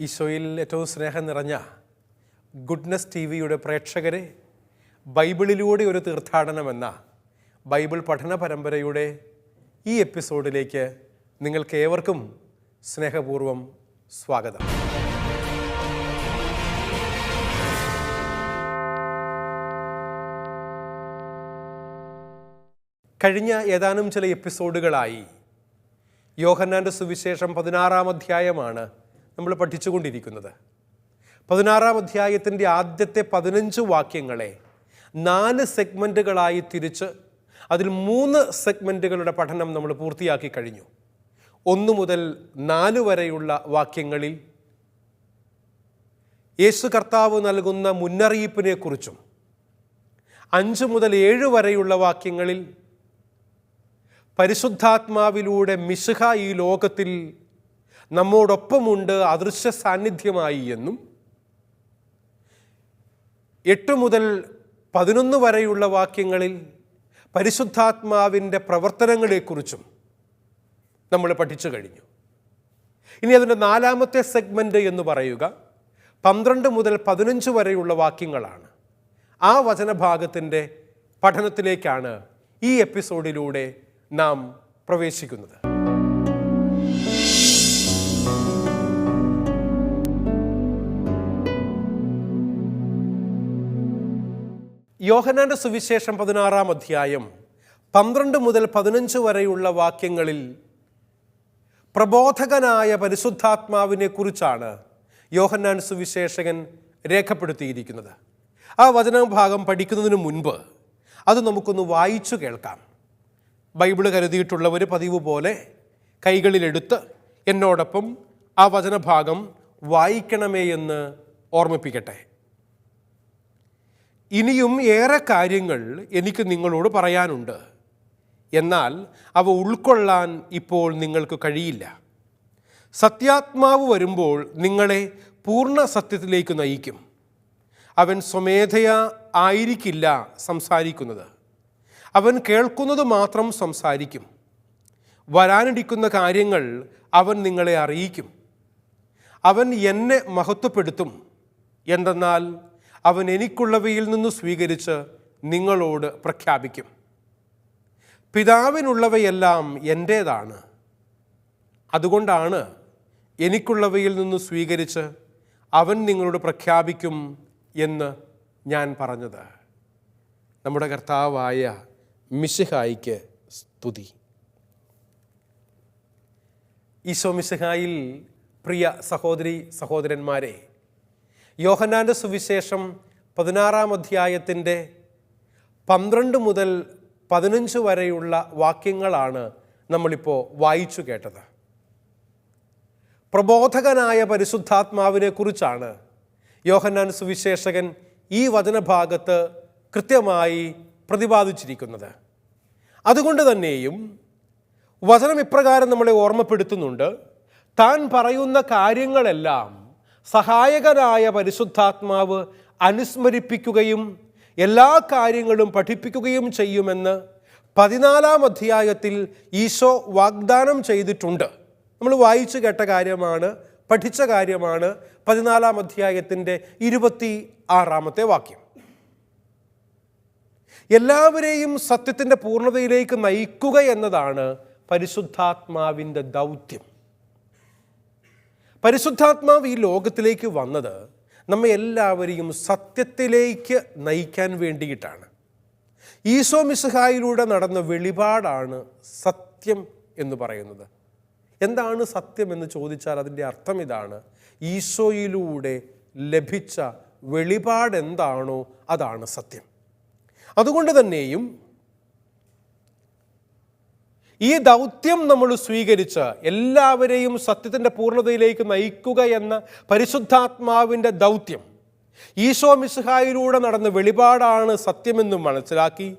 ഈശോയിൽ ഏറ്റവും സ്നേഹം നിറഞ്ഞ ഗുഡ്നസ് TV-യുടെ പ്രേക്ഷകരെ, ബൈബിളിലൂടെ ഒരു തീർത്ഥാടനമെന്ന ബൈബിൾ പഠന പരമ്പരയുടെ ഈ എപ്പിസോഡിലേക്ക് നിങ്ങൾക്ക് ഏവർക്കും സ്നേഹപൂർവ്വം സ്വാഗതം. കഴിഞ്ഞ ഏതാനും ചില എപ്പിസോഡുകളായി യോഹന്നാൻ്റെ സുവിശേഷം 16-ാം അധ്യായമാണ് നമ്മൾ പഠിച്ചുകൊണ്ടിരിക്കുന്നത്. 16-ാം അധ്യായത്തിൻ്റെ ആദ്യത്തെ 15 വാക്യങ്ങളെ 4 സെഗ്മെൻറ്റുകളായി തിരിച്ച് അതിൽ 3 സെഗ്മെൻറ്റുകളുടെ പഠനം നമ്മൾ പൂർത്തിയാക്കി കഴിഞ്ഞു. 1 മുതൽ 4 വരെയുള്ള വാക്യങ്ങളിൽ യേശു കർത്താവ് നൽകുന്ന മുന്നറിയിപ്പിനെക്കുറിച്ചും 5 മുതൽ 7 വരെയുള്ള വാക്യങ്ങളിൽ പരിശുദ്ധാത്മാവിലൂടെ മിശിഹ ഈ ലോകത്തിൽ നമ്മോടൊപ്പമുണ്ട്, അദൃശ്യ സാന്നിധ്യമായി എന്നും 8 മുതൽ 11 വരെയുള്ള വാക്യങ്ങളിൽ പരിശുദ്ധാത്മാവിൻ്റെ പ്രവർത്തനങ്ങളെക്കുറിച്ചും നമ്മൾ പഠിച്ചു കഴിഞ്ഞു. ഇനി അതിൻ്റെ 4-ാമത്തെ സെഗ്മെൻറ്റ് എന്ന് പറയുക 12 മുതൽ 15 വരെയുള്ള വാക്യങ്ങളാണ്. ആ വചനഭാഗത്തിൻ്റെ പഠനത്തിലേക്കാണ് ഈ എപ്പിസോഡിലൂടെ നാം പ്രവേശിക്കുന്നത്. യോഹന്നാൻ്റെ സുവിശേഷം 16-ാം അധ്യായം 12 മുതൽ 15 വരെയുള്ള വാക്യങ്ങളിൽ പ്രബോധകനായ പരിശുദ്ധാത്മാവിനെ കുറിച്ചാണ് യോഹന്നാൻ സുവിശേഷകൻ രേഖപ്പെടുത്തിയിരിക്കുന്നത്. ആ വചനഭാഗം പഠിക്കുന്നതിന് മുൻപ് അത് നമുക്കൊന്ന് വായിച്ചു കേൾക്കാം. ബൈബിള് കരുതിയിട്ടുള്ളവർ പതിവ് പോലെ കൈകളിലെടുത്ത് എന്നോടൊപ്പം ആ വചനഭാഗം വായിക്കണമേ എന്ന് ഓർമ്മിപ്പിക്കട്ടെ. ഇനിയും ഏറെ കാര്യങ്ങൾ എനിക്ക് നിങ്ങളോട് പറയാനുണ്ട്, എന്നാൽ അവ ഉൾക്കൊള്ളാൻ ഇപ്പോൾ നിങ്ങൾക്ക് കഴിയില്ല. സത്യാത്മാവ് വരുമ്പോൾ നിങ്ങളെ പൂർണ്ണ സത്യത്തിലേക്ക് നയിക്കും. അവൻ സ്വമേധയാ ആയിരിക്കില്ല സംസാരിക്കുന്നത്, അവൻ കേൾക്കുന്നത് മാത്രം സംസാരിക്കും. വരാനിരിക്കുന്ന കാര്യങ്ങൾ അവൻ നിങ്ങളെ അറിയിക്കും. അവൻ എന്നെ മഹത്വപ്പെടുത്തും, എന്തെന്നാൽ അവൻ എനിക്കുള്ളവയിൽ നിന്ന് സ്വീകരിച്ച് നിങ്ങളോട് പ്രഖ്യാപിക്കും. പിതാവിനുള്ളവയെല്ലാം എൻ്റേതാണ്, അതുകൊണ്ടാണ് എനിക്കുള്ളവയിൽ നിന്ന് സ്വീകരിച്ച് അവൻ നിങ്ങളോട് പ്രഖ്യാപിക്കും എന്ന് ഞാൻ പറഞ്ഞത്. നമ്മുടെ കർത്താവായ മിശിഹായിക്ക് സ്തുതി. ഈശോ മിശിഹായിൽ പ്രിയ സഹോദരി സഹോദരന്മാരെ, യോഹന്നാൻ്റെ സുവിശേഷം 16-ാം അധ്യായത്തിൻ്റെ 12 മുതൽ 15 വരെയുള്ള വാക്യങ്ങളാണ് നമ്മളിപ്പോൾ വായിച്ചു കേട്ടത്. പ്രബോധകനായ പരിശുദ്ധാത്മാവിനെ കുറിച്ചാണ് യോഹന്നാൻ സുവിശേഷകൻ ഈ വചനഭാഗത്ത് കൃത്യമായി പ്രതിപാദിച്ചിരിക്കുന്നത്. അതുകൊണ്ട് തന്നെയും വചനം ഇപ്രകാരം നമ്മളെ ഓർമ്മപ്പെടുത്തുന്നുണ്ട്: താൻ പറയുന്ന കാര്യങ്ങളെല്ലാം സഹായകനായ പരിശുദ്ധാത്മാവ് അനുസ്മരിപ്പിക്കുകയും എല്ലാ കാര്യങ്ങളും പഠിപ്പിക്കുകയും ചെയ്യുമെന്ന് 14-ാം അധ്യായത്തിൽ ഈശോ വാഗ്ദാനം ചെയ്തിട്ടുണ്ട്. നമ്മൾ വായിച്ചു കേട്ട കാര്യമാണ്, പഠിച്ച കാര്യമാണ് 14-ാം അധ്യായത്തിൻ്റെ 26-ാമത്തെ വാക്യം. എല്ലാവരെയും സത്യത്തിൻ്റെ പൂർണ്ണതയിലേക്ക് നയിക്കുക എന്നതാണ് പരിശുദ്ധാത്മാവിൻ്റെ ദൗത്യം. പരിശുദ്ധാത്മാവ് ഈ ലോകത്തിലേക്ക് വന്നത് നമ്മെ എല്ലാവരെയും സത്യത്തിലേക്ക് നയിക്കാൻ വേണ്ടിയിട്ടാണ്. ഈശോ മിശിഹായിലൂടെ നടന്ന വെളിപാടാണ് സത്യം എന്ന് പറയുന്നത്. എന്താണ് സത്യം എന്ന് ചോദിച്ചാൽ അതിൻ്റെ അർത്ഥം ഇതാണ്: ഈശോയിലൂടെ ലഭിച്ച വെളിപാട് എന്താണോ അതാണ് സത്യം. അതുകൊണ്ട് തന്നെയും ഈ ദൗത്യം നമ്മൾ സ്വീകരിച്ച് എല്ലാവരെയും സത്യത്തിൻ്റെ പൂർണ്ണതയിലേക്ക് നയിക്കുക എന്ന പരിശുദ്ധാത്മാവിൻ്റെ ദൗത്യം, ഈശോ മിശിഹായിലൂടെ നടന്ന വെളിപാടാണ് സത്യമെന്ന് മനസ്സിലാക്കി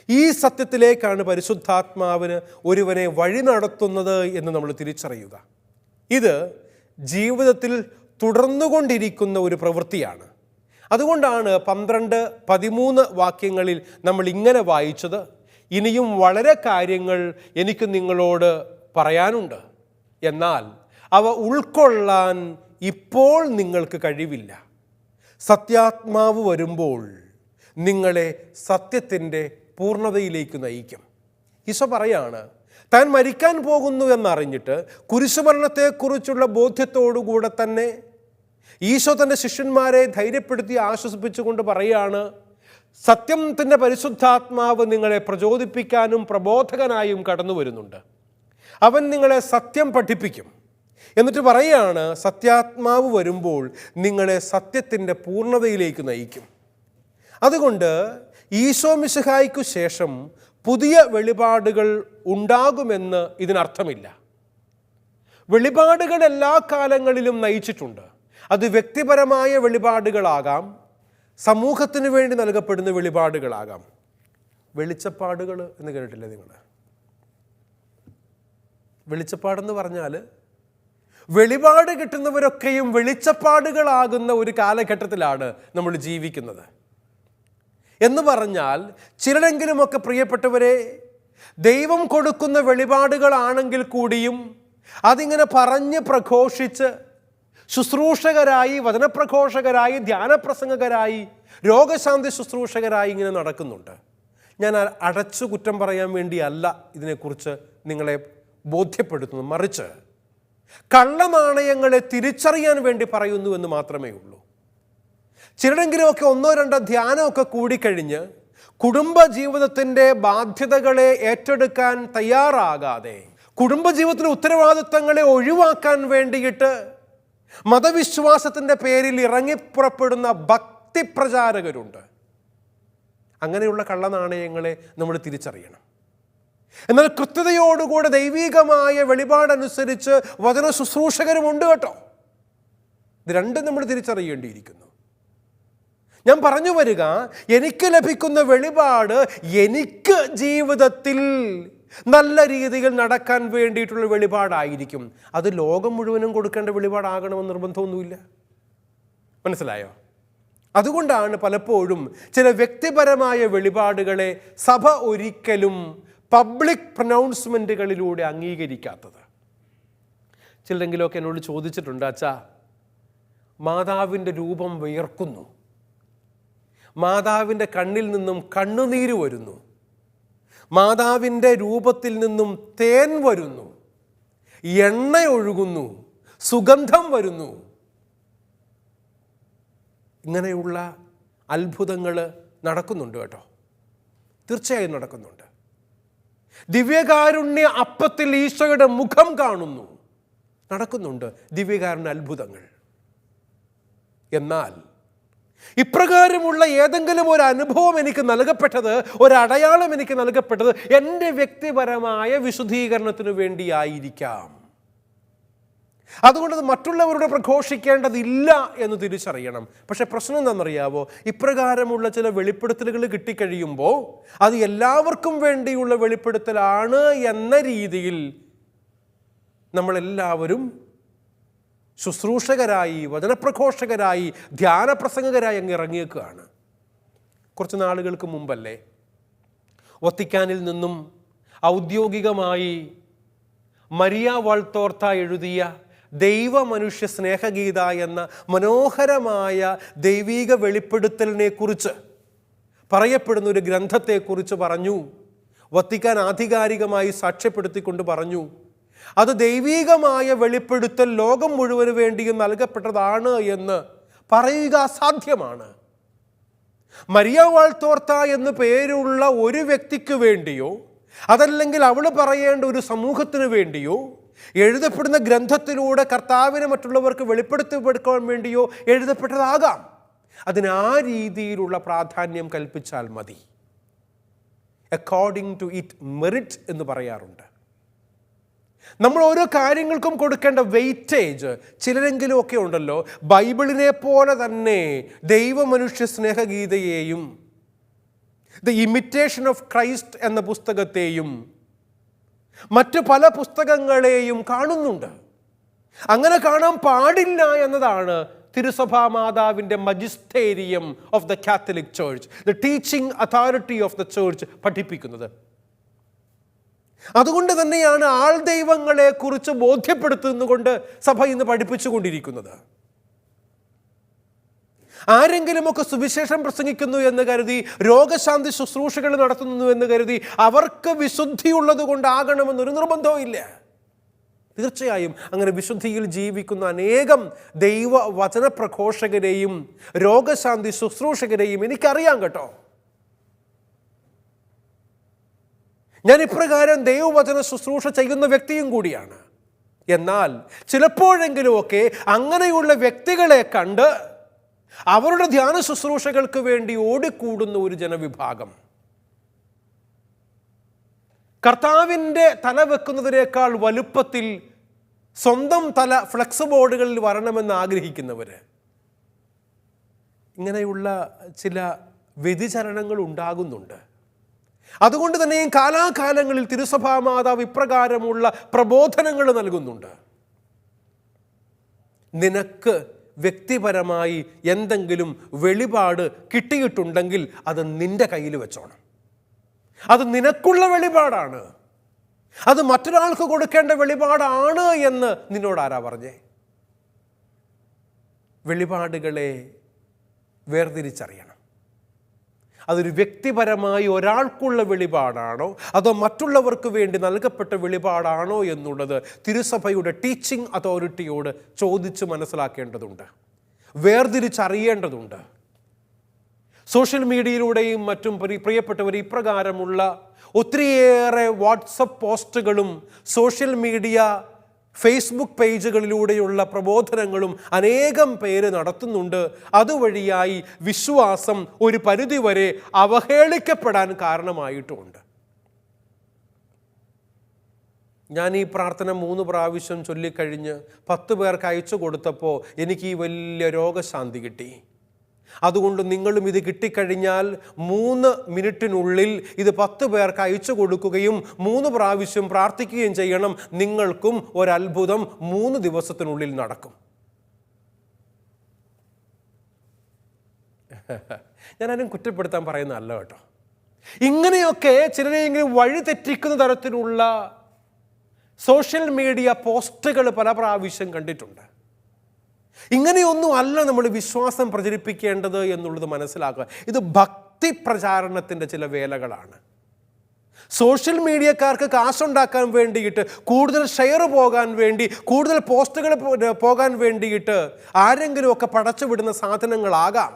ഈ സത്യത്തിലേക്കാണ് പരിശുദ്ധാത്മാവിന് ഒരുവനെ വഴി നടത്തുന്നത് എന്ന് നമ്മൾ തിരിച്ചറിയുക. ഇത് ജീവിതത്തിൽ തുടർന്നുകൊണ്ടിരിക്കുന്ന ഒരു പ്രവൃത്തിയാണ്. അതുകൊണ്ടാണ് 12-13 വാക്യങ്ങളിൽ നമ്മൾ ഇങ്ങനെ വായിച്ചത്: ഇനിയും വളരെ കാര്യങ്ങൾ എനിക്ക് നിങ്ങളോട് പറയാനുണ്ട്, എന്നാൽ അവ ഉൾക്കൊള്ളാൻ ഇപ്പോൾ നിങ്ങൾക്ക് കഴിവില്ല. സത്യാത്മാവ് വരുമ്പോൾ നിങ്ങളെ സത്യത്തിൻ്റെ പൂർണ്ണതയിലേക്ക് നയിക്കും. ഈശോ പറയാണ്, താൻ മരിക്കാൻ പോകുന്നു എന്നറിഞ്ഞിട്ട് കുരിശുമരണത്തെക്കുറിച്ചുള്ള ബോധ്യത്തോടുകൂടെ തന്നെ ഈശോ തൻ്റെ ശിഷ്യന്മാരെ ധൈര്യപ്പെടുത്തി ആശ്വസിപ്പിച്ചുകൊണ്ട് പറയുകയാണ്, സത്യത്തിൻ്റെ പരിശുദ്ധാത്മാവ് നിങ്ങളെ പ്രചോദിപ്പിക്കാനും പ്രബോധകനായും കടന്നു വരുന്നുണ്ട്. അവൻ നിങ്ങളെ സത്യം പഠിപ്പിക്കും. എന്നിട്ട് പറയുകയാണ്, സത്യാത്മാവ് വരുമ്പോൾ നിങ്ങളെ സത്യത്തിൻ്റെ പൂർണ്ണതയിലേക്ക് നയിക്കും. അതുകൊണ്ട് ഈശോ മിശിഹായ്ക്കു ശേഷം പുതിയ വെളിപാടുകൾ ഉണ്ടാകുമെന്ന് ഇതിനർത്ഥമില്ല. വെളിപാടുകൾ എല്ലാ കാലങ്ങളിലും നയിച്ചിട്ടുണ്ട്. അത് വ്യക്തിപരമായ വെളിപാടുകളാകാം, സമൂഹത്തിന് വേണ്ടി നൽകപ്പെടുന്ന വെളിപാടുകളാകാം. വെളിച്ചപ്പാടുകൾ എന്ന് കേട്ടിട്ടില്ലേ നിങ്ങൾ? വെളിച്ചപ്പാടെന്ന് പറഞ്ഞാൽ വെളിപാട് കിട്ടുന്നവരൊക്കെയും വെളിച്ചപ്പാടുകളാകുന്ന ഒരു കാലഘട്ടത്തിലാണ് നമ്മൾ ജീവിക്കുന്നത്. എന്ന് പറഞ്ഞാൽ ചിലരെങ്കിലുമൊക്കെ പ്രിയപ്പെട്ടവരെ, ദൈവം കൊടുക്കുന്ന വെളിപാടുകളാണെങ്കിൽ കൂടിയും അതിങ്ങനെ പറഞ്ഞ് പ്രഘോഷിച്ച് ശുശ്രൂഷകരായി, വചനപ്രഘോഷകരായി, ധ്യാനപ്രസംഗകരായി, രോഗശാന്തി ശുശ്രൂഷകരായി ഇങ്ങനെ നടക്കുന്നുണ്ട്. ഞാൻ അടച്ചു കുറ്റം പറയാൻ വേണ്ടിയല്ല ഇതിനെക്കുറിച്ച് നിങ്ങളെ ബോധ്യപ്പെടുത്തുന്നു, മറിച്ച് കള്ളനാണയങ്ങളെ തിരിച്ചറിയാൻ വേണ്ടി പറയുന്നു എന്ന് മാത്രമേ ഉള്ളൂ. ചിലരെങ്കിലുമൊക്കെ ഒന്നോ രണ്ടോ ധ്യാനമൊക്കെ കൂടിക്കഴിഞ്ഞ് കുടുംബജീവിതത്തിൻ്റെ ബാധ്യതകളെ ഏറ്റെടുക്കാൻ തയ്യാറാകാതെ, കുടുംബജീവിതത്തിലെ ഉത്തരവാദിത്തങ്ങളെ ഒഴിവാക്കാൻ വേണ്ടിയിട്ട് മതവിശ്വാസത്തിൻ്റെ പേരിൽ ഇറങ്ങിപ്പുറപ്പെടുന്ന ഭക്തിപ്രചാരകരുണ്ട്. അങ്ങനെയുള്ള കള്ളനാണയങ്ങളെ നമ്മൾ തിരിച്ചറിയണം. എന്നാൽ കൃത്യതയോടുകൂടെ ദൈവികമായ വെളിപാടനുസരിച്ച് വചന ശുശ്രൂഷകരുമുണ്ട് കേട്ടോ. ഇത് രണ്ടും നമ്മൾ തിരിച്ചറിയേണ്ടിയിരിക്കുന്നു. ഞാൻ പറഞ്ഞു വരിക, എനിക്ക് ലഭിക്കുന്ന വെളിപാട് എനിക്ക് ജീവിതത്തിൽ നല്ല രീതിയിൽ നടക്കാൻ വേണ്ടിയിട്ടുള്ള വെളിപാടായിരിക്കും. അത് ലോകം മുഴുവനും കൊടുക്കേണ്ട വെളിപാടാകണമെന്ന് നിർബന്ധമൊന്നുമില്ല. മനസ്സിലായോ? അതുകൊണ്ടാണ് പലപ്പോഴും ചില വ്യക്തിപരമായ വെളിപാടുകളെ സഭ ഒരിക്കലും പബ്ലിക് പ്രൊനൗൺസ്മെൻറ്റുകളിലൂടെ അംഗീകരിക്കാത്തത്. ചിലരെങ്കിലുമൊക്കെ എന്നോട് ചോദിച്ചിട്ടുണ്ട്, അച്ഛാ, മാതാവിൻ്റെ രൂപം വിയർക്കുന്നു, മാതാവിൻ്റെ കണ്ണിൽ നിന്നും കണ്ണുനീര് വരുന്നു, മാതാവിൻ്റെ രൂപത്തിൽ നിന്നും തേൻ വരുന്നു, എണ്ണ ഒഴുകുന്നു, സുഗന്ധം വരുന്നു. ഇങ്ങനെയുള്ള അത്ഭുതങ്ങൾ നടക്കുന്നുണ്ട് കേട്ടോ, തീർച്ചയായും നടക്കുന്നുണ്ട്. ദിവ്യകാരുണ്യ അപ്പത്തിൽ ഈശോയുടെ മുഖം കാണുന്നു, നടക്കുന്നുണ്ട് ദിവ്യകാരുണ്യ അത്ഭുതങ്ങൾ. എന്നാൽ ഇപ്രകാരമുള്ള ഏതെങ്കിലും ഒരു അനുഭവം എനിക്ക് നൽകപ്പെട്ടത്, ഒരടയാളം എനിക്ക് നൽകപ്പെട്ടത് എൻ്റെ വ്യക്തിപരമായ വിശുദ്ധീകരണത്തിനു വേണ്ടിയായിരിക്കാം. അതുകൊണ്ട് മറ്റുള്ളവരോട് പ്രഘോഷിക്കേണ്ടതില്ല എന്ന് തിരിച്ചറിയണം. പക്ഷെ പ്രശ്നം എന്താണെന്നറിയാവോ? ഇപ്രകാരമുള്ള ചില വെളിപ്പെടുത്തലുകൾ കിട്ടിക്കഴിയുമ്പോൾ അത് എല്ലാവർക്കും വേണ്ടിയുള്ള വെളിപ്പെടുത്തലാണ് എന്ന രീതിയിൽ നമ്മളെല്ലാവരും ശുശ്രൂഷകരായി, വചനപ്രഘോഷകരായി, ധ്യാനപ്രസംഗകരായി അങ്ങ് ഇറങ്ങിയേക്കുകയാണ്. കുറച്ച് നാളുകൾക്ക് മുമ്പല്ലേ വത്തിക്കാനിൽ നിന്നും ഔദ്യോഗികമായി മരിയ വാൾത്തോർത്ത എഴുതിയ ദൈവ മനുഷ്യ സ്നേഹഗീത എന്ന മനോഹരമായ ദൈവീക വെളിപ്പെടുത്തലിനെ കുറിച്ച് പറയപ്പെടുന്ന ഒരു ഗ്രന്ഥത്തെക്കുറിച്ച് പറഞ്ഞു. വത്തിക്കാൻ ആധികാരികമായി സാക്ഷ്യപ്പെടുത്തിക്കൊണ്ട് പറഞ്ഞു, അത് ദൈവീകമായ വെളിപ്പെടുത്തൽ ലോകം മുഴുവന് വേണ്ടിയും നൽകപ്പെട്ടതാണ് എന്ന് പറയുക അസാധ്യമാണ്. മരിയ വാൾത്തോർത്ത എന്ന് പേരുള്ള ഒരു വ്യക്തിക്ക് വേണ്ടിയോ അതല്ലെങ്കിൽ അവൾ പറയേണ്ട ഒരു സമൂഹത്തിന് വേണ്ടിയോ എഴുതപ്പെടുന്ന ഗ്രന്ഥത്തിലൂടെ കർത്താവിനെ മറ്റുള്ളവർക്ക് വെളിപ്പെടുത്തി കൊടുക്കാൻ വേണ്ടിയോ എഴുതപ്പെട്ടതാകാം. അതിന് ആ രീതിയിലുള്ള പ്രാധാന്യം കൽപ്പിച്ചാൽ മതി. അക്കോർഡിംഗ് ടു ഇറ്റ് മെറിറ്റ് എന്ന് പറയാറുണ്ട്. നമ്മൾ ഓരോ കാര്യങ്ങൾക്കും കൊടുക്കേണ്ട വെയിറ്റേജ് ചിലരെങ്കിലും ഒക്കെ ഉണ്ടല്ലോ. ബൈബിളിനെ പോലെ തന്നെ ദൈവമനുഷ്യ സ്നേഹഗീതയെയും ദ ഇമിറ്റേഷൻ ഓഫ് ക്രൈസ്റ്റ് എന്ന പുസ്തകത്തെയും മറ്റു പല പുസ്തകങ്ങളെയും കാണുന്നുണ്ട്. അങ്ങനെ കാണാൻ പാടില്ല എന്നതാണ് തിരുസഭാ മാതാവിൻ്റെ magisterium of the Catholic church, the teaching authority of the church പഠിപ്പിക്കുന്നത്. അതുകൊണ്ട് തന്നെയാണ് ആൾ ദൈവങ്ങളെ കുറിച്ച് ബോധ്യപ്പെടുത്തുന്നുകൊണ്ട് സഭ ഇന്ന് പഠിപ്പിച്ചുകൊണ്ടിരിക്കുന്നത്. ആരെങ്കിലുമൊക്കെ സുവിശേഷം പ്രസംഗിക്കുന്നു എന്ന് കരുതി, രോഗശാന്തി ശുശ്രൂഷകൾ നടത്തുന്നു എന്ന് കരുതി അവർക്ക് വിശുദ്ധിയുള്ളത് കൊണ്ടാകണമെന്നൊരു നിർബന്ധവും ഇല്ല. തീർച്ചയായും അങ്ങനെ വിശുദ്ധിയിൽ ജീവിക്കുന്ന അനേകം ദൈവവചന പ്രഘോഷകരെയും രോഗശാന്തി ശുശ്രൂഷകരെയും എനിക്കറിയാം കേട്ടോ. ഞാൻ ഇപ്രകാരം ദൈവവചന ശുശ്രൂഷ ചെയ്യുന്ന വ്യക്തിയും കൂടിയാണ്. എന്നാൽ ചിലപ്പോഴെങ്കിലുമൊക്കെ അങ്ങനെയുള്ള വ്യക്തികളെ കണ്ട് അവരുടെ ധ്യാന ശുശ്രൂഷകൾക്ക് വേണ്ടി ഓടിക്കൂടുന്ന ഒരു ജനവിഭാഗം കർത്താവിൻ്റെ തല വെക്കുന്നതിനേക്കാൾ വലുപ്പത്തിൽ സ്വന്തം തല ഫ്ലെക്സ് ബോർഡുകളിൽ വരണമെന്ന് ആഗ്രഹിക്കുന്നവർ, ഇങ്ങനെയുള്ള ചില വ്യതിചലനങ്ങൾ ഉണ്ടാകുന്നുണ്ട്. അതുകൊണ്ട് തന്നെയും കാലാകാലങ്ങളിൽ തിരുസഭാ മാതാവ് ഇപ്രകാരമുള്ള പ്രബോധനങ്ങൾ നൽകുന്നുണ്ട്. നിനക്ക് വ്യക്തിപരമായി എന്തെങ്കിലും വെളിപാട് കിട്ടിയിട്ടുണ്ടെങ്കിൽ അത് നിന്റെ കയ്യിൽ വെച്ചോണം. അത് നിനക്കുള്ള വെളിപാടാണ്, അത് മറ്റൊരാൾക്ക് കൊടുക്കേണ്ട വെളിപാടാണ് എന്ന് നിന്നോട് ആരാ പറഞ്ഞേ? വെളിപാടുകളെ വേർതിരിച്ചറിയണം. അതൊരു വ്യക്തിപരമായി ഒരാൾക്കുള്ള വെളിപാടാണോ അതോ മറ്റുള്ളവർക്ക് വേണ്ടി നൽകപ്പെട്ട വെളിപാടാണോ എന്നുള്ളത് തിരുസഭയുടെ ടീച്ചിങ് അതോറിറ്റിയോട് ചോദിച്ച് മനസ്സിലാക്കേണ്ടതുണ്ട്, വേർതിരിച്ചറിയേണ്ടതുണ്ട്. സോഷ്യൽ മീഡിയയിലൂടെയും മറ്റും പ്രിയപ്പെട്ടവർ ഇപ്രകാരമുള്ള ഒത്തിരിയേറെ വാട്സപ്പ് പോസ്റ്റുകളും സോഷ്യൽ മീഡിയ ഫേസ്ബുക്ക് പേജുകളിലൂടെയുള്ള പ്രബോധനങ്ങളും അനേകം പേര് നടത്തുന്നുണ്ട്. അതുവഴിയായി വിശ്വാസം ഒരു പരിധിവരെ അവഹേളിക്കപ്പെടാൻ കാരണമായിട്ടുമുണ്ട്. ഞാൻ ഈ പ്രാർത്ഥന 3 പ്രാവശ്യം ചൊല്ലിക്കഴിഞ്ഞ് 10 പേർക്ക് അയച്ചു കൊടുത്തപ്പോൾ എനിക്ക് ഈ വലിയ രോഗശാന്തി കിട്ടി. അതുകൊണ്ട് നിങ്ങളും ഇത് കിട്ടിക്കഴിഞ്ഞാൽ 3 മിനിറ്റിനുള്ളിൽ ഇത് 10 പേർക്ക് അയച്ചു കൊടുക്കുകയും 3 പ്രാവശ്യം പ്രാർത്ഥിക്കുകയും ചെയ്യണം. നിങ്ങൾക്കും ഒരത്ഭുതം 3 ദിവസത്തിനുള്ളിൽ നടക്കും. ഞാനും കുറ്റപ്പെടുത്താൻ പറയുന്നതല്ല കേട്ടോ. ഇങ്ങനെയൊക്കെ ചിലരെങ്കിലും വഴി തെറ്റിക്കുന്ന തരത്തിലുള്ള സോഷ്യൽ മീഡിയ പോസ്റ്റുകൾ പല പ്രാവശ്യം കണ്ടിട്ടുണ്ട്. ഇങ്ങനെയൊന്നും അല്ല നമ്മൾ വിശ്വാസം പ്രചരിപ്പിക്കേണ്ടത് എന്നുള്ളത് മനസ്സിലാക്കുക. ഇത് ഭക്തി പ്രചാരണത്തിൻ്റെ ചില വേലകളാണ്. സോഷ്യൽ മീഡിയക്കാർക്ക് കാശുണ്ടാക്കാൻ വേണ്ടിയിട്ട്, കൂടുതൽ ഷെയർ പോകാൻ വേണ്ടി, കൂടുതൽ പോസ്റ്റുകൾ പോകാൻ വേണ്ടിയിട്ട് ആരെങ്കിലുമൊക്കെ പടച്ചു വിടുന്ന സാധനങ്ങളാകാം.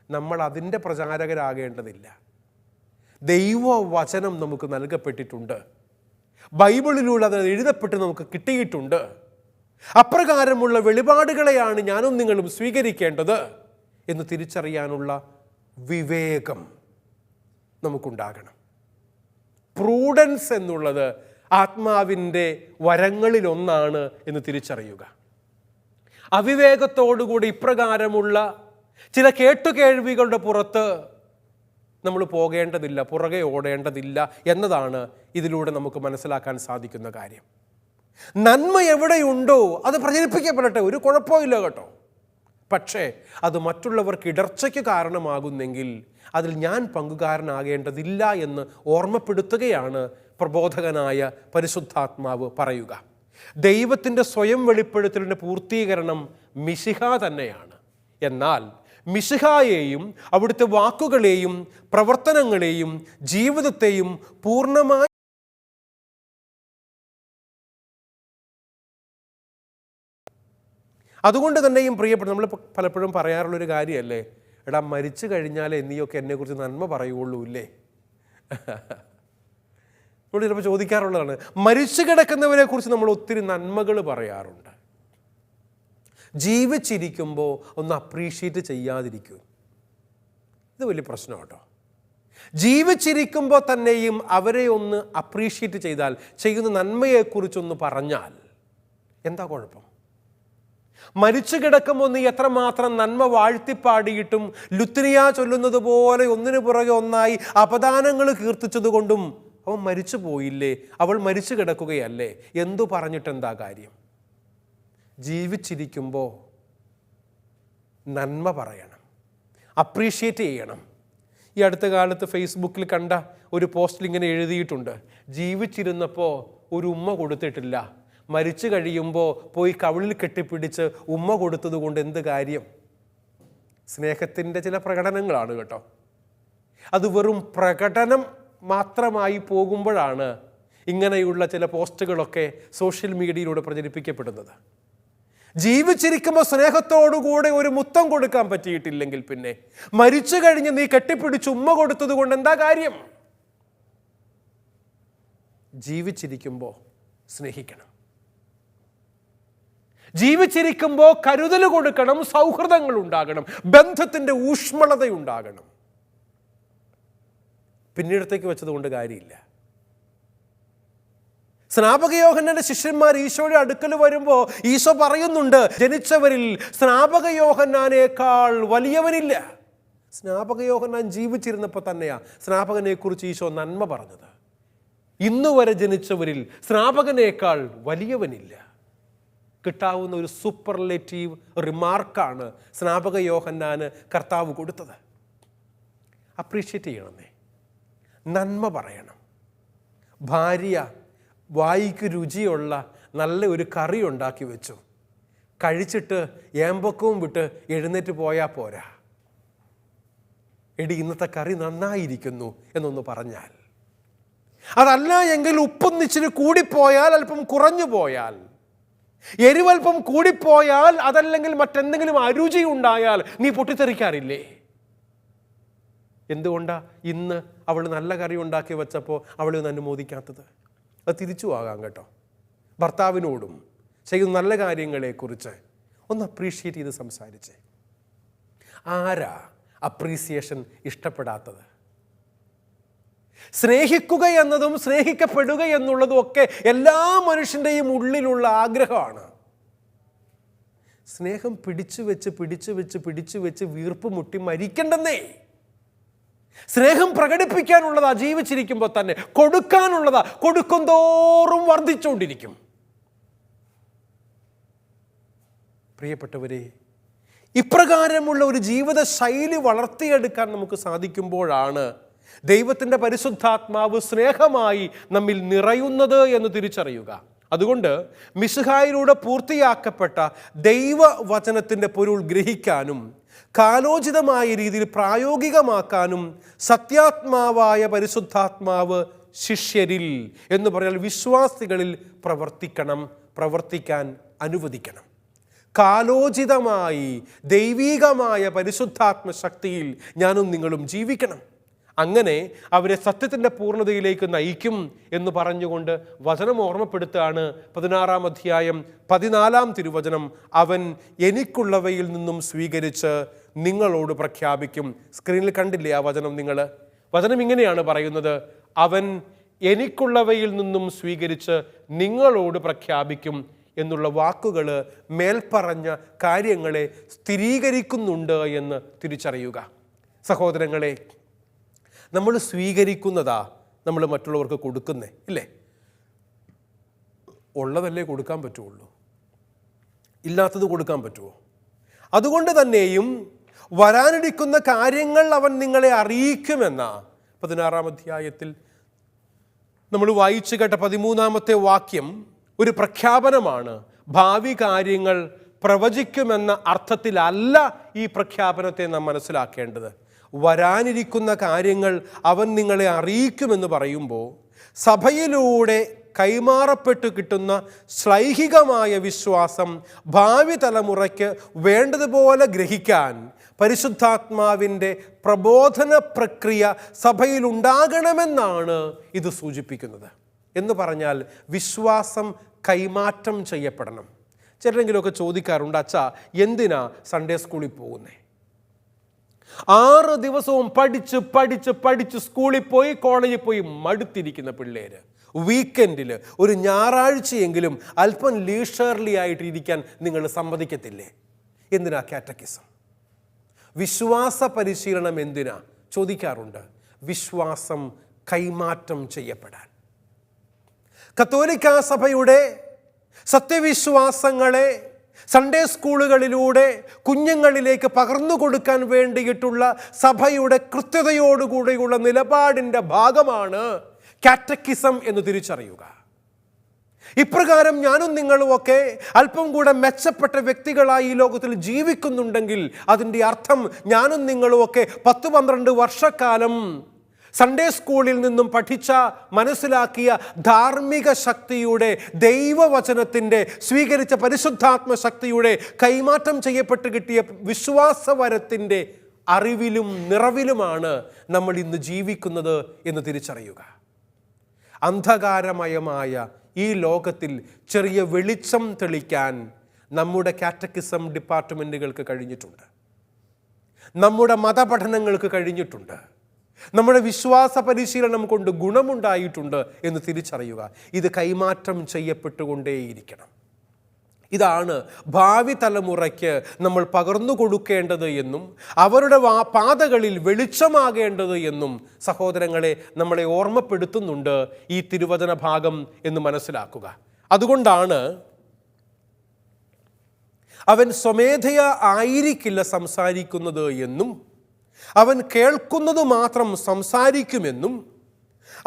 നമ്മൾ അതിൻ്റെ പ്രചാരകരാകേണ്ടതില്ല. ദൈവവചനം നമുക്ക് നൽകപ്പെട്ടിട്ടുണ്ട്, ബൈബിളിലൂടെ അത് എഴുതപ്പെട്ട് നമുക്ക് കിട്ടിയിട്ടുണ്ട്. അപ്രകാരമുള്ള വെളിപാടുകളെയാണ് ഞാനും നിങ്ങളും സ്വീകരിക്കേണ്ടത് എന്ന് തിരിച്ചറിയാനുള്ള വിവേകം നമുക്കുണ്ടാകണം. പ്രൂഡൻസ് എന്നുള്ളത് ആത്മാവിൻ്റെ വരങ്ങളിലൊന്നാണ് എന്ന് തിരിച്ചറിയുക. അവിവേകത്തോടുകൂടി ഇപ്രകാരമുള്ള ചില കേട്ടുകേഴ്വികളുടെ പുറത്ത് നമ്മൾ പോകേണ്ടതില്ല, പുറകെ ഓടേണ്ടതില്ല എന്നതാണ് ഇതിലൂടെ നമുക്ക് മനസ്സിലാക്കാൻ സാധിക്കുന്ന കാര്യം. നന്മ എവിടെയുണ്ടോ അത് പ്രചരിപ്പിക്കപ്പെടട്ടെ, ഒരു കുഴപ്പമില്ല കേട്ടോ. പക്ഷേ അത് മറ്റുള്ളവർക്ക് ഇടർച്ചയ്ക്ക് കാരണമാകുന്നെങ്കിൽ അതിൽ ഞാൻ പങ്കുകാരനാകേണ്ടതില്ല എന്ന് ഓർമ്മപ്പെടുത്തുകയാണ് പ്രബോധകനായ പരിശുദ്ധാത്മാവ് പറയുക. ദൈവത്തിൻ്റെ സ്വയം വെളിപ്പെടുത്തലിൻ്റെ പൂർത്തീകരണം മിശിഹ തന്നെയാണ്. എന്നാൽ മിശിഹായെയും അവിടുത്തെ വാക്കുകളെയും പ്രവർത്തനങ്ങളെയും ജീവിതത്തെയും പൂർണ്ണമായി അതുകൊണ്ട് തന്നെയും പ്രിയപ്പെട്ട, നമ്മൾ പലപ്പോഴും പറയാറുള്ളൊരു കാര്യമല്ലേ, എടാ മരിച്ചു കഴിഞ്ഞാലേ നീയൊക്കെ എന്നെക്കുറിച്ച് നന്മ പറയുള്ളൂ ഇല്ലേ? നമ്മൾ ചിലപ്പോൾ ചോദിക്കാറുള്ളതാണ്. മരിച്ചു കിടക്കുന്നവരെ കുറിച്ച് നമ്മൾ ഒത്തിരി നന്മകൾ പറയാറുണ്ട്. ജീവിച്ചിരിക്കുമ്പോൾ ഒന്ന് അപ്രീഷിയേറ്റ് ചെയ്യാതിരിക്കും. ഇത് വലിയ പ്രശ്നം കേട്ടോ. ജീവിച്ചിരിക്കുമ്പോൾ തന്നെയും അവരെ ഒന്ന് അപ്രീഷിയേറ്റ് ചെയ്താൽ, ചെയ്യുന്ന നന്മയെക്കുറിച്ചൊന്ന് പറഞ്ഞാൽ എന്താ കുഴപ്പം? മരിച്ചു കിടക്കുമ്പോൾ നീ എത്രമാത്രം നന്മ വാഴ്ത്തിപ്പാടിയിട്ടും ലുത്തിനിയ ചൊല്ലുന്നത് പോലെ ഒന്നിനു പുറകെ ഒന്നായി അപദാനങ്ങൾ കീർത്തിച്ചതുകൊണ്ടും അവൻ മരിച്ചു പോയില്ലേ, അവൾ മരിച്ചു കിടക്കുകയല്ലേ, എന്തു പറഞ്ഞിട്ടെന്താ കാര്യം? ജീവിച്ചിരിക്കുമ്പോൾ നന്മ പറയണം, അപ്രീഷിയേറ്റ് ചെയ്യണം. ഈ അടുത്ത കാലത്ത് ഫേസ്ബുക്കിൽ കണ്ട ഒരു പോസ്റ്റിൽ ഇങ്ങനെ എഴുതിയിട്ടുണ്ട്, ജീവിച്ചിരുന്നപ്പോൾ ഒരു ഉമ്മ കൊടുത്തിട്ടില്ല, മരിച്ചു കഴിയുമ്പോൾ പോയി കവിളിൽ കെട്ടിപ്പിടിച്ച് ഉമ്മ കൊടുത്തത് കൊണ്ട് എന്ത് കാര്യം? സ്നേഹത്തിൻ്റെ ചില പ്രകടനങ്ങളാണ് കേട്ടോ. അത് വെറും പ്രകടനം മാത്രമായി പോകുമ്പോഴാണ് ഇങ്ങനെയുള്ള ചില പോസ്റ്റുകളൊക്കെ സോഷ്യൽ മീഡിയയിലൂടെ പ്രചരിപ്പിക്കപ്പെടുന്നത്. ജീവിച്ചിരിക്കുമ്പോൾ സ്നേഹത്തോടുകൂടെ ഒരു മുത്തം കൊടുക്കാൻ പറ്റിയിട്ടില്ലെങ്കിൽ പിന്നെ മരിച്ചു കഴിഞ്ഞ് നീ കെട്ടിപ്പിടിച്ച് ഉമ്മ കൊടുത്തത് കൊണ്ട് എന്താ കാര്യം? ജീവിച്ചിരിക്കുമ്പോൾ സ്നേഹിക്കണം, ജീവിച്ചിരിക്കുമ്പോൾ കരുതൽ കൊടുക്കണം, സൗഹൃദങ്ങൾ ഉണ്ടാകണം, ബന്ധത്തിൻ്റെ ഊഷ്മളതയുണ്ടാകണം. പിന്നീടത്തേക്ക് വെച്ചതുകൊണ്ട് കാര്യമില്ല. സ്നാപക യോഹന്നാന്റെ ശിഷ്യന്മാർ ഈശോയുടെ അടുക്കൽ വരുമ്പോൾ ഈശോ പറയുന്നുണ്ട്, ജനിച്ചവരിൽ സ്നാപക യോഹന്നാനേക്കാൾ വലിയവനില്ല. സ്നാപക യോഹന്നാൻ ജീവിച്ചിരുന്നപ്പോൾ തന്നെയാ സ്നാപകനെ കുറിച്ച് ഈശോ നന്മ പറഞ്ഞത്. ഇന്നുവരെ ജനിച്ചവരിൽ സ്നാപകനേക്കാൾ വലിയവനില്ല. കിട്ടാവുന്ന ഒരു സൂപ്പർലേറ്റീവ് റിമാർക്കാണ് സ്നാപക യോഹന്നാന് കർത്താവ് കൊടുത്തത്. അപ്രീഷിയേറ്റ് ചെയ്യണമെന്നേ, നന്മ പറയണം. ഭാര്യ വായിക്ക് രുചിയുള്ള നല്ല ഒരു കറി ഉണ്ടാക്കി വെച്ചു, കഴിച്ചിട്ട് ഏമ്പക്കവും വിട്ട് എഴുന്നേറ്റ് പോയാൽ പോരാ. എടി ഇന്നത്തെ കറി നന്നായിരിക്കുന്നു എന്നൊന്ന് പറഞ്ഞാൽ, അതല്ല എങ്കിൽ ഉപ്പൊന്നിച്ചിരി കൂടിപ്പോയാൽ, അല്പം കുറഞ്ഞു പോയാൽ, എരിവൽപ്പം കൂടിപ്പോയാൽ, അതല്ലെങ്കിൽ മറ്റെന്തെങ്കിലും അരുചി ഉണ്ടായാൽ നീ പൊട്ടിത്തെറിക്കാറില്ലേ? എന്തുകൊണ്ടാ ഇന്ന് അവൾ നല്ല കറി ഉണ്ടാക്കി വെച്ചപ്പോൾ അവളെ ഒന്ന് അനുമോദിക്കാത്തത്? അത് തിരിച്ചു ആകാം കേട്ടോ. ഭർത്താവിനോടും ചെയ്യുന്ന നല്ല കാര്യങ്ങളെക്കുറിച്ച് ഒന്ന് അപ്രീഷിയേറ്റ് ചെയ്ത് സംസാരിച്ച്. ആരാ അപ്രീസിയേഷൻ ഇഷ്ടപ്പെടാത്തത്? സ്നേഹിക്കുക എന്നതും സ്നേഹിക്കപ്പെടുക എന്നുള്ളതും ഒക്കെ എല്ലാ മനുഷ്യൻ്റെയും ഉള്ളിലുള്ള ആഗ്രഹമാണ്. സ്നേഹം പിടിച്ചു വെച്ച് വീർപ്പ് മുട്ടി മരിക്കണ്ടെന്നേ. സ്നേഹം പ്രകടിപ്പിക്കാനുള്ളതാ ജീവിച്ചിരിക്കുമ്പോൾ തന്നെ, കൊടുക്കാനുള്ളതാ കൊടുക്കും തോറും വർദ്ധിച്ചുകൊണ്ടിരിക്കും. പ്രിയപ്പെട്ടവരെ, ഇപ്രകാരമുള്ള ഒരു ജീവിത ശൈലി വളർത്തിയെടുക്കാൻ നമുക്ക് സാധിക്കുമ്പോഴാണ് ദൈവത്തിൻ്റെ പരിശുദ്ധാത്മാവ് സ്നേഹമായി നമ്മിൽ നിറയുന്നത് എന്ന് തിരിച്ചറിയുക. അതുകൊണ്ട് മിശിഹായിലൂടെ പൂർത്തിയാക്കപ്പെട്ട ദൈവവചനത്തിൻ്റെ പൊരുൾ ഗ്രഹിക്കാനും കാലോചിതമായ രീതിയിൽ പ്രായോഗികമാക്കാനും സത്യാത്മാവായ പരിശുദ്ധാത്മാവ് ശിഷ്യരിൽ എന്ന് പറഞ്ഞാൽ വിശ്വാസികളിൽ പ്രവർത്തിക്കാൻ അനുവദിക്കണം. കാലോചിതമായി ദൈവീകമായ പരിശുദ്ധാത്മ ശക്തിയിൽ ഞാനും നിങ്ങളും ജീവിക്കണം. അങ്ങനെ അവരെ സത്യത്തിൻ്റെ പൂർണ്ണതയിലേക്ക് നയിക്കും എന്ന് പറഞ്ഞുകൊണ്ട് വചനം ഓർമ്മപ്പെടുത്തുകയാണ്. 16-ാം അധ്യായം 14-ാം തിരുവചനം, അവൻ എനിക്കുള്ളവയിൽ നിന്നും സ്വീകരിച്ച് നിങ്ങളോട് പ്രഖ്യാപിക്കും. സ്ക്രീനിൽ കണ്ടില്ലേ ആ വചനം? വചനം ഇങ്ങനെയാണ് പറയുന്നത്, അവൻ എനിക്കുള്ളവയിൽ നിന്നും സ്വീകരിച്ച് നിങ്ങളോട് പ്രഖ്യാപിക്കും എന്നുള്ള വാക്കുകൾ മേൽപ്പറഞ്ഞ കാര്യങ്ങളെ സ്ഥിരീകരിക്കുന്നുണ്ട് എന്ന് തിരിച്ചറിയുക. സഹോദരങ്ങളെ, നമ്മൾ സ്വീകരിക്കുന്നതാ നമ്മൾ മറ്റുള്ളവർക്ക് കൊടുക്കുന്നേ, ഇല്ലേ? ഉള്ളതല്ലേ കൊടുക്കാൻ പറ്റുള്ളൂ, ഇല്ലാത്തത് കൊടുക്കാൻ പറ്റുമോ? അതുകൊണ്ട് തന്നെയും വരാനിരിക്കുന്ന കാര്യങ്ങൾ അവൻ നിങ്ങളെ അറിയിക്കുമെന്ന 16-ാം അധ്യായത്തിൽ നമ്മൾ വായിച്ചു കേട്ട 13-ാമത്തെ വാക്യം ഒരു പ്രഖ്യാപനമാണ്. ഭാവി കാര്യങ്ങൾ പ്രവചിക്കുമെന്ന അർത്ഥത്തിലല്ല ഈ പ്രഖ്യാപനത്തെ നാം മനസ്സിലാക്കേണ്ടത്. വരാനിരിക്കുന്ന കാര്യങ്ങൾ അവൻ നിങ്ങളെ അറിയിക്കുമെന്ന് പറയുമ്പോൾ സഭയിലൂടെ കൈമാറപ്പെട്ടു കിട്ടുന്ന ശ്ലൈഹികമായ വിശ്വാസം ഭാവി തലമുറയ്ക്ക് വേണ്ടതുപോലെ ഗ്രഹിക്കാൻ പരിശുദ്ധാത്മാവിൻ്റെ പ്രബോധന പ്രക്രിയ സഭയിലുണ്ടാകണമെന്നാണ് ഇത് സൂചിപ്പിക്കുന്നത്. എന്ന് പറഞ്ഞാൽ വിശ്വാസം കൈമാറ്റം ചെയ്യപ്പെടണം. ചിലരെങ്കിലുമൊക്കെ ചോദിക്കാറുണ്ട്, അച്ഛാ എന്തിനാ സൺഡേ സ്കൂളിൽ പോകുന്നേ? 6 ദിവസവും പഠിച്ച് സ്കൂളിൽ പോയി കോളേജിൽ പോയി മടുത്തിരിക്കുന്ന പിള്ളേര് വീക്കെൻഡിൽ ഒരു ഞായറാഴ്ചയെങ്കിലും അല്പം ലീഷർലി ആയിട്ട് ഇരിക്കാൻ നിങ്ങൾ സമ്മതിക്കത്തില്ലേ? എന്തിനാ കാറ്റക്കിസം? വിശ്വാസ പരിശീലനം എന്തിനാ ചോദിക്കാറുണ്ട്. വിശ്വാസം കൈമാറ്റം ചെയ്യപ്പെടാൻ. കത്തോലിക്കാ സഭയുടെ സത്യവിശ്വാസങ്ങളെ സൺഡേ സ്കൂളുകളിലൂടെ കുഞ്ഞുങ്ങളിലേക്ക് പകർന്നു കൊടുക്കാൻ വേണ്ടിയിട്ടുള്ള സഭയുടെ കൃത്യതയോടുകൂടിയുള്ള നിലപാടിൻ്റെ ഭാഗമാണ് കാറ്റക്കിസം എന്ന് തിരിച്ചറിയുക. ഇപ്രകാരം ഞാനും നിങ്ങളുമൊക്കെ അല്പം കൂടെ മെച്ചപ്പെട്ട വ്യക്തികളായി ഈ ലോകത്തിൽ ജീവിക്കുന്നുണ്ടെങ്കിൽ അതിൻ്റെ അർത്ഥം ഞാനും നിങ്ങളുമൊക്കെ 10-12 വർഷക്കാലം സൺഡേ സ്കൂളിൽ നിന്നും പഠിച്ച മനസ്സിലാക്കിയ ധാർമ്മിക ശക്തിയുടെ, ദൈവവചനത്തിൻ്റെ, സ്വീകരിച്ച പരിശുദ്ധാത്മ ശക്തിയുടെ കൈമാറ്റം ചെയ്യപ്പെട്ട് കിട്ടിയ വിശ്വാസവരത്തിൻ്റെ അറിവിലും നിറവിലുമാണ് നമ്മൾ ഇന്ന് ജീവിക്കുന്നത് എന്ന് തിരിച്ചറിയുക. അന്ധകാരമയമായ ഈ ലോകത്തിൽ ചെറിയ വെളിച്ചം തെളിക്കാൻ നമ്മുടെ കാറ്റക്കിസം ഡിപ്പാർട്ട്മെൻറ്റുകൾക്ക് കഴിഞ്ഞിട്ടുണ്ട്, നമ്മുടെ മതപഠനങ്ങൾക്ക് കഴിഞ്ഞിട്ടുണ്ട്, നമ്മുടെ വിശ്വാസ പരിശീലനം കൊണ്ട് ഗുണമുണ്ടായിട്ടുണ്ട് എന്ന് തിരിച്ചറിയുക. ഇത് കൈമാറ്റം ചെയ്യപ്പെട്ടുകൊണ്ടേയിരിക്കണം. ഇതാണ് ഭാവി തലമുറയ്ക്ക് നമ്മൾ പകർന്നു കൊടുക്കേണ്ടത് എന്നും അവരുടെ പാതകളിൽ വെളിച്ചമാകേണ്ടത് എന്നും സഹോദരങ്ങളെ നമ്മളെ ഓർമ്മപ്പെടുത്തുന്നുണ്ട് ഈ തിരുവചന ഭാഗം എന്ന് മനസ്സിലാക്കുക. അതുകൊണ്ടാണ് അവൻ സ്വമേധയാ ആയിരിക്കില്ല സംസാരിക്കുന്നത് എന്നും അവൻ കേൾക്കുന്നത് മാത്രം സംസാരിക്കുമെന്നും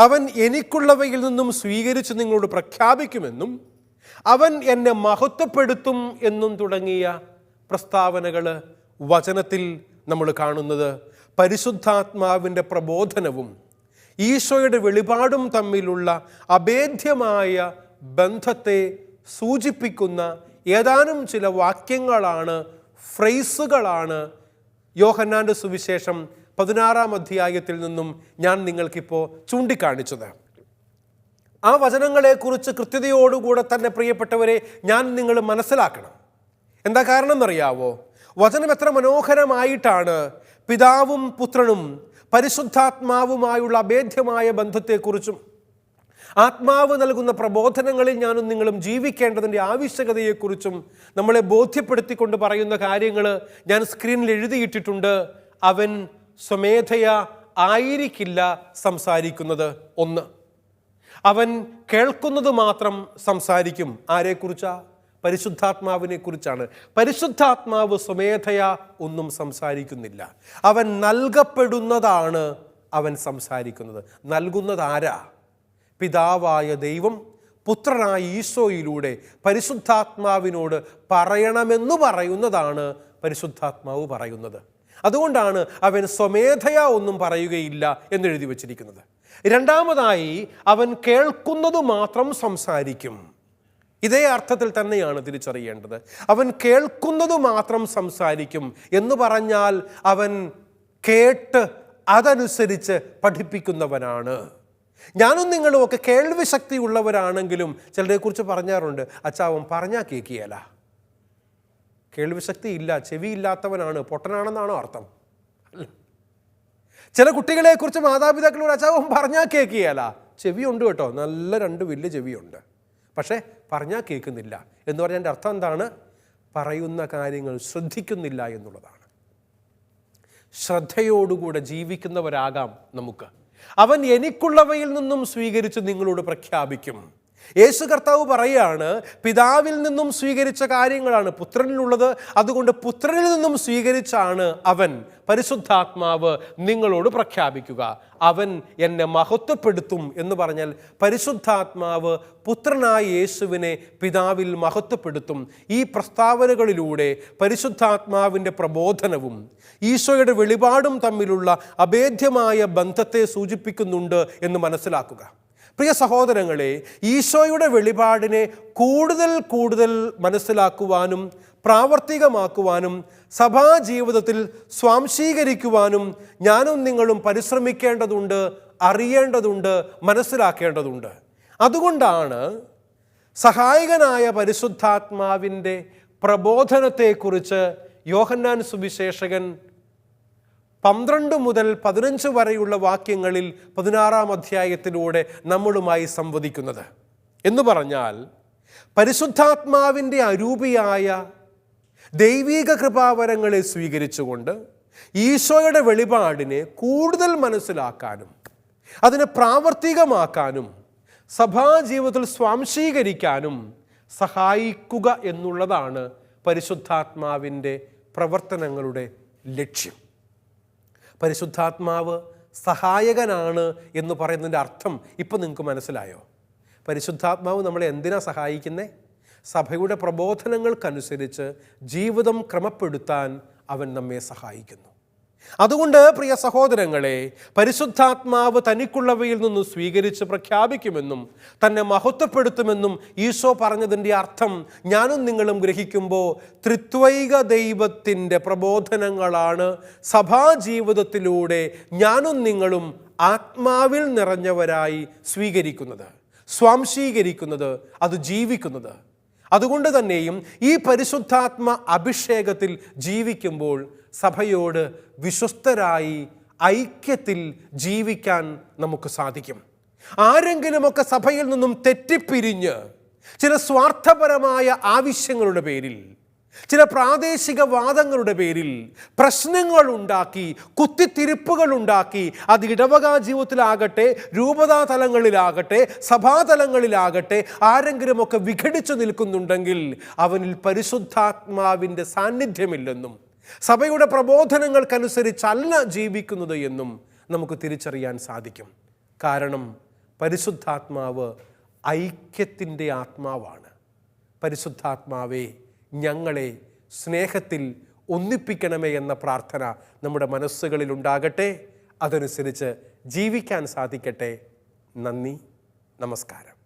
അവൻ എനിക്കുള്ളവയിൽ നിന്നും സ്വീകരിച്ച് നിങ്ങളോട് പ്രഖ്യാപിക്കുമെന്നും അവൻ എന്നെ മഹത്വപ്പെടുത്തും എന്നും തുടങ്ങിയ പ്രസ്താവനകൾ വചനത്തിൽ നമ്മൾ കാണുന്നത് പരിശുദ്ധാത്മാവിൻ്റെ പ്രബോധനവും ഈശോയുടെ വെളിപാടും തമ്മിലുള്ള അഭേദ്യമായ ബന്ധത്തെ സൂചിപ്പിക്കുന്ന ഏതാനും ചില വാക്യങ്ങളാണ്, ഫ്രേസുകളാണ് യോഹന്നാൻ്റെ സുവിശേഷം 16-ാം അധ്യായത്തിൽ നിന്നും ഞാൻ നിങ്ങൾക്കിപ്പോൾ ചൂണ്ടിക്കാണിച്ചത്. ആ വചനങ്ങളെക്കുറിച്ച് കൃത്യതയോടുകൂടെ തന്നെ പ്രിയപ്പെട്ടവരെ നിങ്ങൾ മനസ്സിലാക്കണം. എന്താ കാരണം എന്നറിയാവോ? വചനം എത്ര മനോഹരമായിട്ടാണ് പിതാവും പുത്രനും പരിശുദ്ധാത്മാവുമായുള്ള അഭേദ്യമായ ബന്ധത്തെക്കുറിച്ചും ആത്മാവ് നൽകുന്ന പ്രബോധനങ്ങളിൽ ഞാനും നിങ്ങളും ജീവിക്കേണ്ടതിൻ്റെ ആവശ്യകതയെക്കുറിച്ചും നമ്മളെ ബോധ്യപ്പെടുത്തിക്കൊണ്ട് പറയുന്ന കാര്യങ്ങൾ ഞാൻ സ്ക്രീനിൽ എഴുതിയിട്ടിട്ടുണ്ട്. അവൻ സ്വമേധയാ ആയിരിക്കില്ല സംസാരിക്കുന്നത്. 1, അവൻ കേൾക്കുന്നത് മാത്രം സംസാരിക്കും. ആരെക്കുറിച്ചാ? പരിശുദ്ധാത്മാവിനെ കുറിച്ചാണ്. പരിശുദ്ധാത്മാവ് സ്വമേധയാ ഒന്നും സംസാരിക്കുന്നില്ല. അവൻ നൽകപ്പെടുന്നതാണ് അവൻ സംസാരിക്കുന്നത്. നൽകുന്നത് ആരാ? പിതാവായ ദൈവം പുത്രനായ ഈശോയിലൂടെ പരിശുദ്ധാത്മാവിനോട് പറയണമെന്ന് പറയുന്നതാണ് പരിശുദ്ധാത്മാവ് പറയുന്നത്. അതുകൊണ്ടാണ് അവൻ സ്വമേധയാ ഒന്നും പറയുകയില്ല എന്നെഴുതി വച്ചിരിക്കുന്നത്. രണ്ടാമതായി, അവൻ കേൾക്കുന്നത് മാത്രം സംസാരിക്കും. ഇതേ അർത്ഥത്തിൽ തന്നെയാണ് തിരിച്ചറിയേണ്ടത്. അവൻ കേൾക്കുന്നത് മാത്രം സംസാരിക്കും എന്ന് പറഞ്ഞാൽ അവൻ കേട്ട് അതനുസരിച്ച് പഠിപ്പിക്കുന്നവനാണ്. ഞാനും നിങ്ങളും ഒക്കെ കേൾവി ശക്തി ഉള്ളവരാണെങ്കിലും ചിലരെക്കുറിച്ച് പറഞ്ഞാറുണ്ട്, അച്ഛാ അവൻ പറഞ്ഞാൽ കേൾക്കുകയല്ല. കേൾവി ശക്തി ഇല്ല, ചെവിയില്ലാത്തവനാണ്, പൊട്ടനാണെന്നാണോ അർത്ഥം? അല്ല. ചില കുട്ടികളെക്കുറിച്ച് മാതാപിതാക്കളോട് അച്ഛാ അവൻ പറഞ്ഞാൽ കേൾക്കുകയല്ല. ചെവിയുണ്ട് കേട്ടോ, നല്ല 2 വലിയ ചെവിയുണ്ട്, പക്ഷേ പറഞ്ഞാൽ കേൾക്കുന്നില്ല എന്ന് പറഞ്ഞാൽ എൻ്റെ അർത്ഥം എന്താണ്? പറയുന്ന കാര്യങ്ങൾ ശ്രദ്ധിക്കുന്നില്ല എന്നുള്ളതാണ്. ശ്രദ്ധയോടുകൂടെ ജീവിക്കുന്നവരാകാം നമുക്ക്. അവൻ എനിക്കുള്ളവയിൽ നിന്നും സ്വീകരിച്ച് നിങ്ങളോട് പ്രഖ്യാപിക്കും. യേശു കർത്താവ് പറയുകയാണ്, പിതാവിൽ നിന്നും സ്വീകരിച്ച കാര്യങ്ങളാണ് പുത്രനിലുള്ളത്, അതുകൊണ്ട് പുത്രനിൽ നിന്നും സ്വീകരിച്ചാണ് അവൻ പരിശുദ്ധാത്മാവ് നിങ്ങളോട് പ്രഖ്യാപിക്കുക. അവൻ എന്നെ മഹത്വപ്പെടുത്തും എന്ന് പറഞ്ഞാൽ പരിശുദ്ധാത്മാവ് പുത്രനായ യേശുവിനെ പിതാവിൽ മഹത്വപ്പെടുത്തും. ഈ പ്രസ്താവനകളിലൂടെ പരിശുദ്ധാത്മാവിൻ്റെ പ്രബോധനവും ഈശോയുടെ വെളിപാടും തമ്മിലുള്ള അഭേദ്യമായ ബന്ധത്തെ സൂചിപ്പിക്കുന്നുണ്ട് എന്ന് മനസ്സിലാക്കുക. പ്രിയ സഹോദരങ്ങളെ, ഈശോയുടെ വെളിപാടിനെ കൂടുതൽ മനസ്സിലാക്കുവാനും പ്രാവർത്തികമാക്കുവാനും സഭാജീവിതത്തിൽ സ്വാംശീകരിക്കുവാനും ഞാനും നിങ്ങളും പരിശ്രമിക്കേണ്ടതുണ്ട്, അറിയേണ്ടതുണ്ട്, മനസ്സിലാക്കേണ്ടതുണ്ട്. അതുകൊണ്ടാണ് സഹായകനായ പരിശുദ്ധാത്മാവിൻ്റെ പ്രബോധനത്തെക്കുറിച്ച് യോഹന്നാൻ സുവിശേഷകൻ 12 മുതൽ 15 വരെയുള്ള വാക്യങ്ങളിൽ 16-ാം അധ്യായത്തിലൂടെ നമ്മളുമായി സംവദിക്കുന്നത്. എന്ന് പറഞ്ഞാൽ പരിശുദ്ധാത്മാവിൻ്റെ അരൂപിയായ ദൈവീക കൃപാവരങ്ങളെ സ്വീകരിച്ചുകൊണ്ട് ഈശോയുടെ വെളിപാടിനെ കൂടുതൽ മനസ്സിലാക്കാനും അതിനെ പ്രാവർത്തികമാക്കാനും സഭാജീവിതത്തിൽ സ്വാംശീകരിക്കാനും സഹായിക്കുക എന്നുള്ളതാണ് പരിശുദ്ധാത്മാവിൻ്റെ പ്രവർത്തനങ്ങളുടെ ലക്ഷ്യം. പരിശുദ്ധാത്മാവ് സഹായകനാണ് എന്ന് പറയുന്നതിൻ്റെ അർത്ഥം ഇപ്പം നിങ്ങൾക്ക് മനസ്സിലായോ? പരിശുദ്ധാത്മാവ് നമ്മളെ എന്തിനാ സഹായിക്കുന്നത്? സഭയുടെ പ്രബോധനങ്ങൾക്കനുസരിച്ച് ജീവിതം ക്രമപ്പെടുത്താൻ അവൻ നമ്മെ സഹായിക്കുന്നു. അതുകൊണ്ട് പ്രിയ സഹോദരങ്ങളെ, പരിശുദ്ധാത്മാവ് തനിക്കുള്ളവയിൽ നിന്നും സ്വീകരിച്ച് പ്രഖ്യാപിക്കുമെന്നും തന്നെ മഹത്വപ്പെടുത്തുമെന്നും ഈശോ പറഞ്ഞതിൻ്റെ അർത്ഥം ഞാനും നിങ്ങളും ഗ്രഹിക്കുമ്പോൾ ത്രിത്വൈക ദൈവത്തിൻ്റെ പ്രബോധനങ്ങളാണ് സഭാജീവിതത്തിലൂടെ ഞാനും നിങ്ങളും ആത്മാവിൽ നിറഞ്ഞവരായി സ്വീകരിക്കുന്നത്, സ്വാംശീകരിക്കുന്നത്, അത് ജീവിക്കുന്നത്. അതുകൊണ്ട് തന്നെയും ഈ പരിശുദ്ധാത്മ അഭിഷേകത്തിൽ ജീവിക്കുമ്പോൾ സഭയോട് വിശ്വസ്തരായി ഐക്യത്തിൽ ജീവിക്കാൻ നമുക്ക് സാധിക്കും. ആരെങ്കിലുമൊക്കെ സഭയിൽ നിന്നും തെറ്റിപ്പിരിഞ്ഞ് ചില സ്വാർത്ഥപരമായ ആവശ്യങ്ങളുടെ പേരിൽ, ചില പ്രാദേശിക വാദങ്ങളുടെ പേരിൽ പ്രശ്നങ്ങളുണ്ടാക്കി, കുത്തിത്തിരിപ്പുകളുണ്ടാക്കി, അത് ഇടവക ജീവിതത്തിലാകട്ടെ, രൂപതാ തലങ്ങളിലാകട്ടെ, സഭാതലങ്ങളിലാകട്ടെ ആരെങ്കിലുമൊക്കെ വിഘടിച്ചു നിൽക്കുന്നുണ്ടെങ്കിൽ അവനിൽ പരിശുദ്ധാത്മാവിൻ്റെ സാന്നിധ്യമില്ലെന്നും സഭയുടെ പ്രബോധനങ്ങൾക്കനുസരിച്ചല്ല ജീവിക്കുന്നത് എന്നും നമുക്ക് തിരിച്ചറിയാൻ സാധിക്കും. കാരണം പരിശുദ്ധാത്മാവ് ഐക്യത്തിൻ്റെ ആത്മാവാണ്. പരിശുദ്ധാത്മാവേ, ഞങ്ങളെ സ്നേഹത്തിൽ ഒന്നിപ്പിക്കണമേ എന്ന പ്രാർത്ഥന നമ്മുടെ മനസ്സുകളിൽ ഉണ്ടാകട്ടെ. അതനുസരിച്ച് ജീവിക്കാൻ സാധിക്കട്ടെ. നന്ദി, നമസ്കാരം.